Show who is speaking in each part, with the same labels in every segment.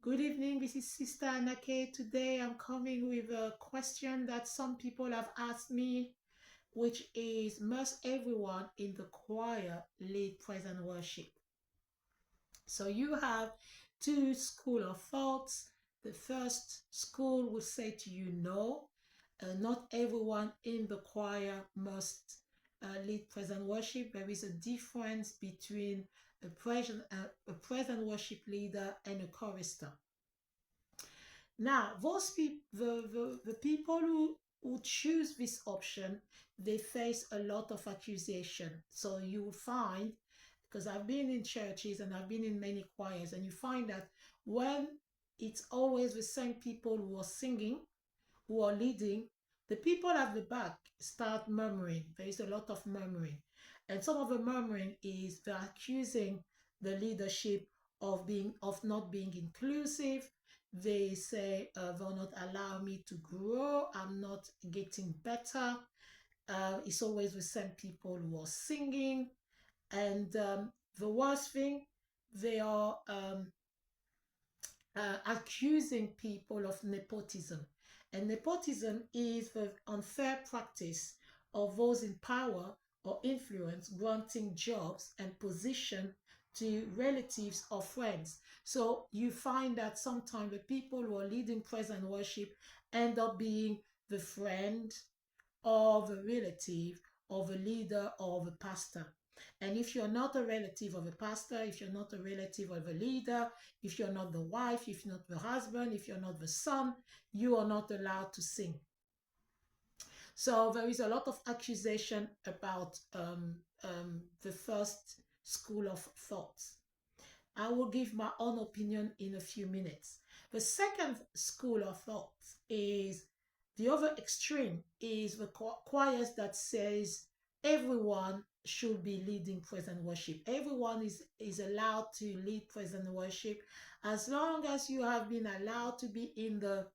Speaker 1: Good evening, this is Sister Anake. Today I'm coming with a question that some people have asked me, which is, must everyone in the choir lead praise and worship? So you have two school of thoughts. The first school will say to you, no, not everyone in the choir must lead praise and worship. There is a difference between a praise and worship leader and a chorister. Now, those people, the people who choose this option, they face a lot of accusation. So you will find, because I've been in churches and I've been in many choirs, and you find that when it's always the same people who are singing, who are leading, the people at the back start murmuring. There is a lot of murmuring. And some of the murmuring is they're accusing the leadership of not being inclusive. They say they'll not allow me to grow. I'm not getting better. It's always the same people who are singing. And the worst thing, they are accusing people of nepotism. And nepotism is the unfair practice of those in power or influence granting jobs and position to relatives or friends. So you find that sometimes the people who are leading praise and worship end up being the friend of a relative of a leader or of a pastor. And if you're not a relative of a pastor, if you're not a relative of a leader, if you're not the wife, if you're not the husband, if you're not the son, you are not allowed to sing. So there is a lot of accusation about the first school of thoughts. I will give my own opinion in a few minutes. The second school of thought is the other extreme, is the choirs that says everyone should be leading praise and worship. Everyone is allowed to lead praise and worship as long as you have been allowed to be in the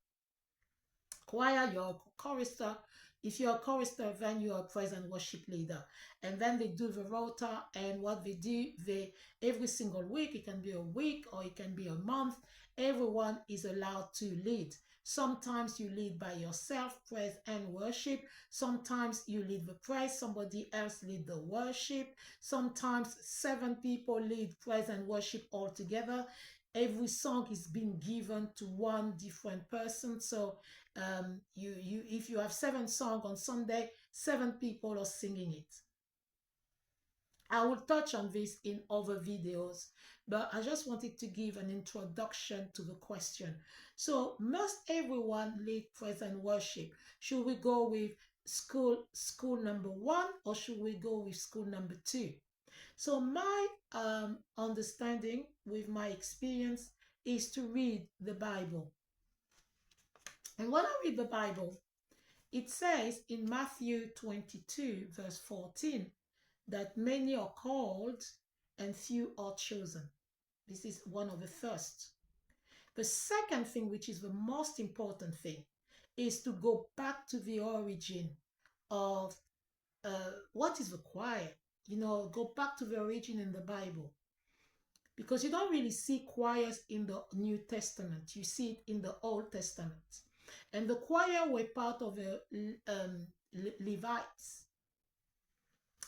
Speaker 1: choir, you're a chorister. If you're a chorister, then you're a praise and worship leader. And then they do the rota, and what they do, they every single week, it can be a week or it can be a month, everyone is allowed to lead. Sometimes you lead by yourself, praise and worship. Sometimes you lead the praise, somebody else lead the worship. Sometimes 7 people lead praise and worship all together. Every song is being given to one different person. So if you have 7 songs on Sunday, 7 people are singing it. I will touch on this in other videos, but I just wanted to give an introduction to the question. So must everyone lead praise and worship? Should we go with school number 1, or should we go with school number 2? So my understanding with my experience is to read the Bible. And when I read the Bible, it says in Matthew 22, verse 14, that many are called and few are chosen. This is one of the first. The second thing, which is the most important thing, is to go back to the origin of what is the choir. Go back to the origin in the Bible. Because you don't really see choirs in the New Testament. You see it in the Old Testament. And the choir were part of the Levites.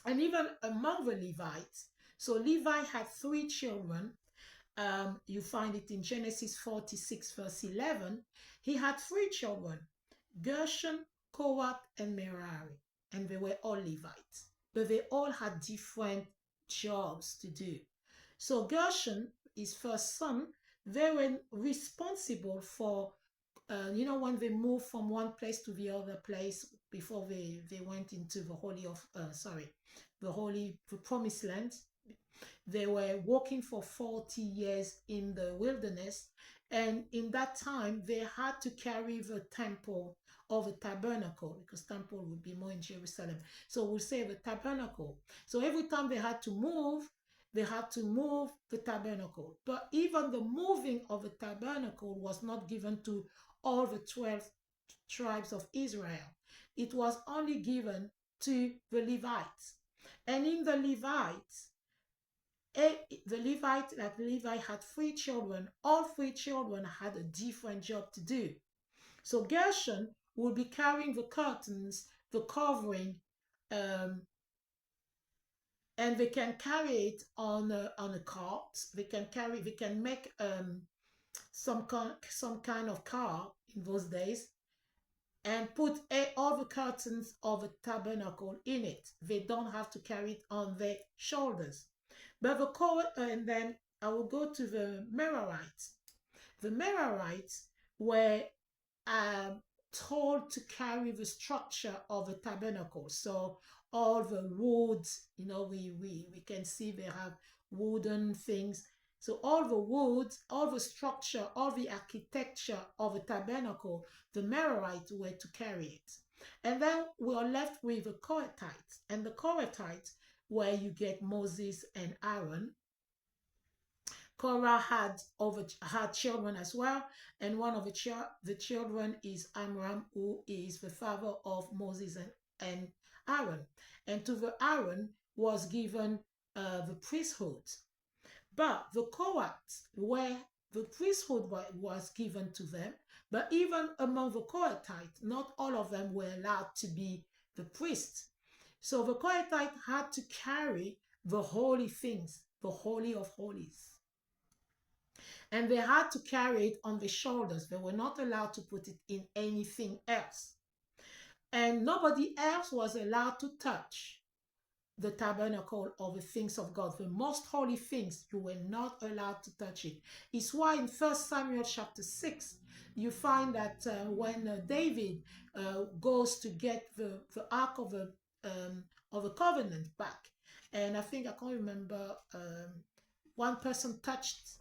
Speaker 1: And even among the Levites, so Levi had 3 children. You find it in Genesis 46, verse 11. He had 3 children, Gershon, Kohath, and Merari. And they were all Levites. But they all had different jobs to do. So Gershon, his first son, they were responsible for, when they moved from one place to the other place before they went into the promised land. They were walking for 40 years in the wilderness. And in that time, they had to carry the temple or the tabernacle, because temple would be more in Jerusalem. So we'll say the tabernacle. So every time they had to move the tabernacle. But even the moving of the tabernacle was not given to all the 12 tribes of Israel. It was only given to the Levites. And in the Levites, The Levite, like Levi had three children, all three children had a different job to do. So Gershon will be carrying the curtains, the covering, um, and they can carry it on a cart. They can make some kind of car in those days, and put all the curtains of a tabernacle in it. They don't have to carry it on their shoulders. But and then I will go to the Merarites. The Merarites were um, told to carry the structure of a tabernacle. So all the woods, we can see they have wooden things. So all the woods, all the structure, all the architecture of a tabernacle, the Merarites were to carry it. And then we are left with the Kohathites. And the Kohathites, where you get Moses and Aaron. Korah had children as well, and one of the children is Amram, who is the father of Moses and Aaron. And to the Aaron was given the priesthood. But the Kohaths, where the priesthood was given to them, but even among the Kohathites, not all of them were allowed to be the priests. So the Kohathites had to carry the holy things, the Holy of Holies. And they had to carry it on their shoulders. They were not allowed to put it in anything else. And nobody else was allowed to touch the tabernacle or the things of God. The most holy things, you were not allowed to touch it. It's why in 1 Samuel chapter 6, you find that when David goes to get the Ark of the Covenant back, and I think, I can't remember, one person touched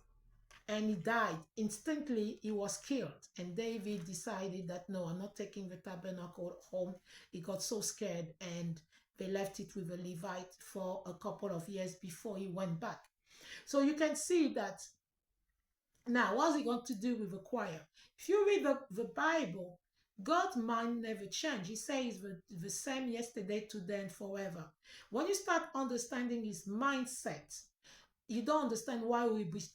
Speaker 1: and he died. Instantly, he was killed. And David decided that, no, I'm not taking the tabernacle home. He got so scared, and they left it with a Levite for a couple of years before he went back. So you can see that. Now, what's he going to do with the choir? If you read the Bible, God's mind never changed. He says the same yesterday, today, and forever. When you start understanding his mindset, you don't understand why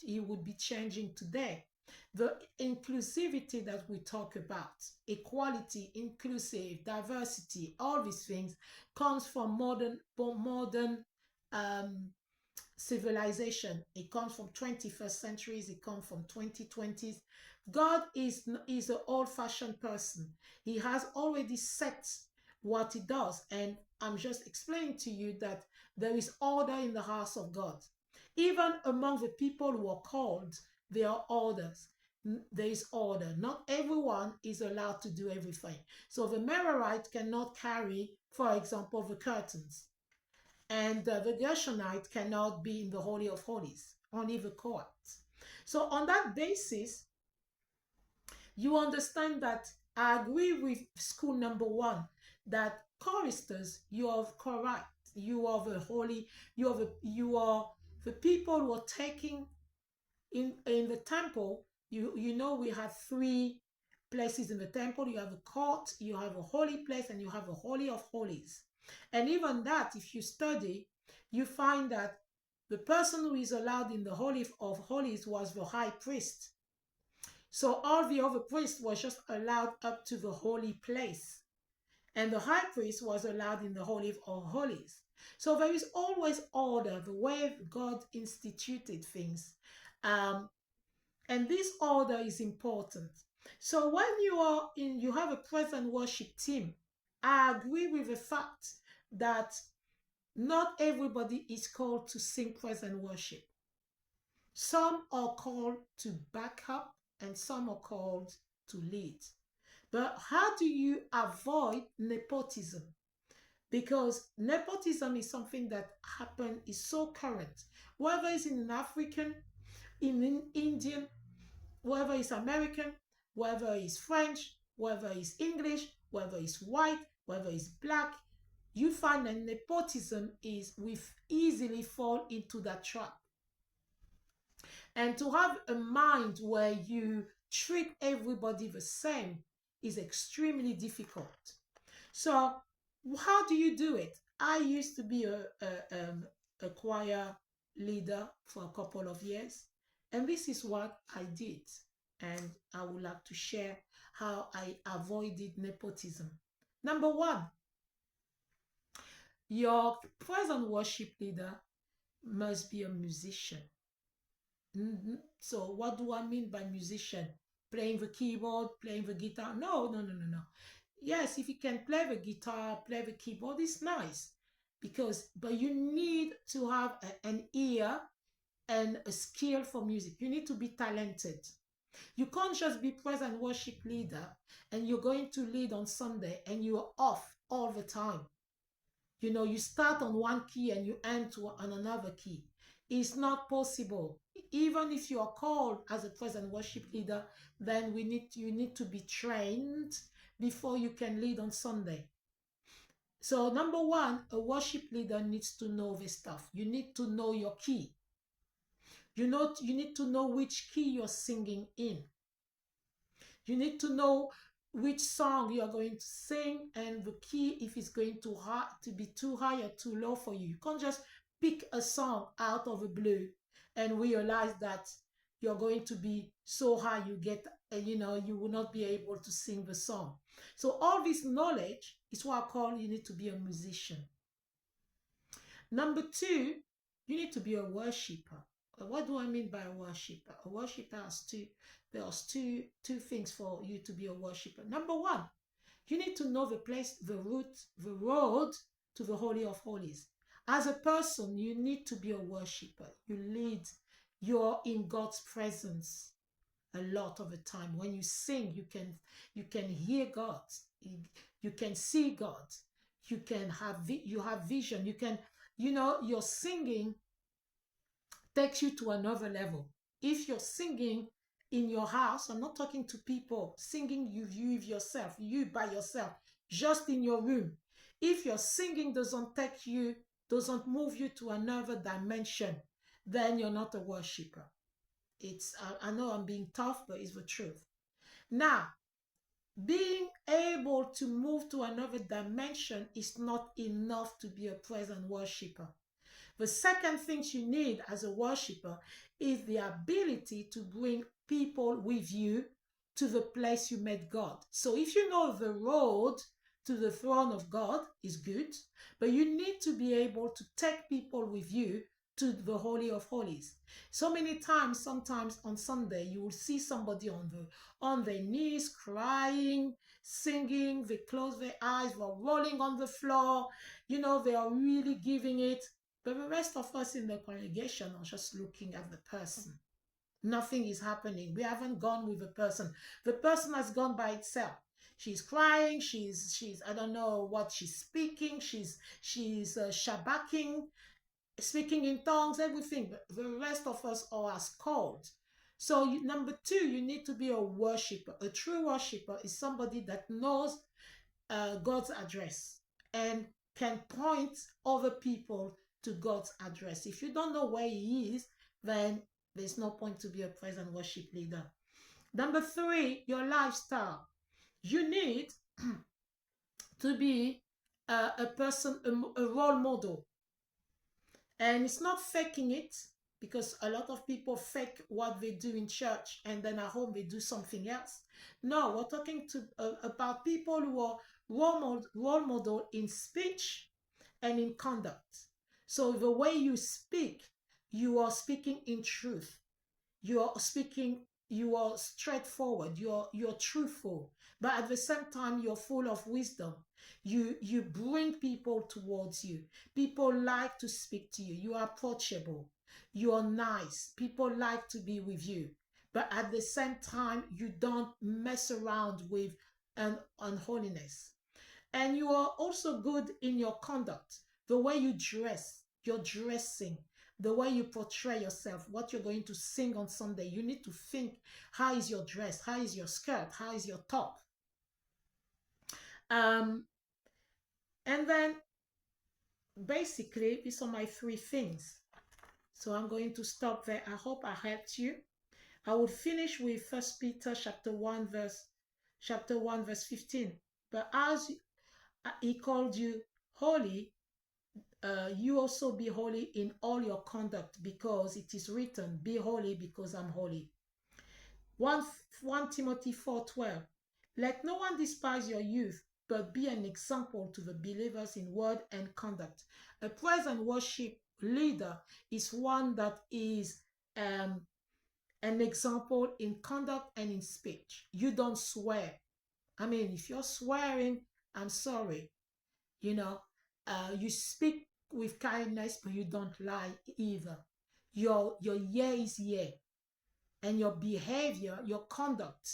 Speaker 1: he would be changing today. The inclusivity that we talk about, equality, inclusive, diversity, all these things comes from modern um, civilization. It comes from 21st centuries. It comes from 2020s. God is an old-fashioned person. He has already set what he does, and I'm just explaining to you that there is order in the house of God. Even among the people who are called, there are orders. There is order. Not everyone is allowed to do everything. So the Merarite cannot carry, for example, the curtains. And the Gershonite cannot be in the Holy of Holies, only the Kohath. So on that basis, you understand that I agree with school number one, that choristers, you are correct. You are the holy, you are the people who are taking in the temple. You know, we have three places in the temple. You have a court, you have a holy place, and you have a Holy of Holies. And even that, if you study, you find that the person who is allowed in the Holy of Holies was the high priest. So all the other priests were just allowed up to the holy place. And the high priest was allowed in the Holy of Holies. So there is always order, the way God instituted things. And this order is important. So when you have a praise and worship team, I agree with the fact that not everybody is called to sing praise and worship. Some are called to back up, and some are called to lead. But how do you avoid nepotism? Because nepotism is something that is so current, whether it's in an African, in an Indian, whether it's American, whether it's French, whether it's English, whether it's white, whether it's black. You find that nepotism we easily fall into that trap. And to have a mind where you treat everybody the same is extremely difficult. So how do you do it? I used to be a choir leader for a couple of years. And this is what I did. And I would like to share how I avoided nepotism. Number one, your present worship leader must be a musician. So, what do I mean by musician? Playing the keyboard, playing the guitar? No, no, no, no, no. Yes, if you can play the guitar, play the keyboard, it's nice but you need to have an ear and a skill for music. You need to be talented. You can't just be praise and worship leader and you're going to lead on Sunday and you're off all the time. You know, you start on one key and you end on another key. It's not possible. Even if you are called as a praise and worship leader, then you need to be trained before you can lead on Sunday. So number one, a worship leader needs to know this stuff. You need to know your key. You need to know which key you're singing in. You need to know which song you are going to sing and the key if it's going to be too high or too low for you. You can't just pick a song out of the blue and realize that you're going to be so high you will not be able to sing the song. So all this knowledge is what I call you need to be a musician. Number two, you need to be a worshiper. What do I mean by a worshiper? A worshiper there's two things for you to be a worshiper. Number one, you need to know the place, the road to the Holy of Holies. As a person, you need to be a worshiper. You're in God's presence a lot of the time. When you sing, you can hear God. You can see God. You have vision. Your singing takes you to another level. If you're singing in your house, I'm not talking to people, singing you yourself, you by yourself, just in your room. If your singing doesn't move you to another dimension, then you're not a worshiper. I know I'm being tough, but it's the truth. Now, being able to move to another dimension is not enough to be a praise and worshiper. The second thing you need as a worshiper is the ability to bring people with you to the place you met God. So if you know the road to the throne of God is good, but you need to be able to take people with you to the Holy of Holies. So many times, sometimes on Sunday, you will see somebody on their knees crying, singing, they close their eyes, they're rolling on the floor, they are really giving it. But the rest of us in the congregation are just looking at the person. Nothing is happening. We haven't gone with the person. The person has gone by itself. She's crying. She's I don't know what she's speaking. She's shabaking, speaking in tongues, everything. But the rest of us are as called. So number two, you need to be a worshiper. A true worshiper is somebody that knows God's address and can point other people to God's address. If you don't know where he is, then there's no point to be a praise and worship leader. Number three, your lifestyle. You need to be a person, a role model. And it's not faking it, because a lot of people fake what they do in church and then at home they do something else. No, we're talking about people who are role model in speech and in conduct. So the way you speak, you are speaking in truth. You are straightforward, you're truthful, but at the same time you're full of wisdom. You bring people towards you. People like to speak to you. You are approachable. You are nice. People like to be with you. But at the same time, you don't mess around with unholiness. And you are also good in your conduct. The way you dress, your dressing, the way you portray yourself, what you're going to sing on Sunday. You need to think, how is your dress? How is your skirt? How is your top? And then basically, these are my three things. So I'm going to stop there. I hope I helped you. I will finish with 1 Peter chapter 1 verse 15. But as he called you holy, You also be holy in all your conduct, because it is written, be holy because I'm holy. 1, 1 Timothy 4:12. Let no one despise your youth, but be an example to the believers in word and conduct. A praise and worship leader is one that is um, an example in conduct and in speech. You don't swear. I mean, if you're swearing, I'm sorry. You know, you speak with kindness, but you don't lie either. Your yeah is yeah, and your behavior, your conduct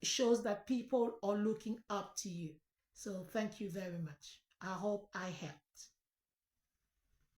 Speaker 1: shows that people are looking up to you. So thank you very much. I hope I helped.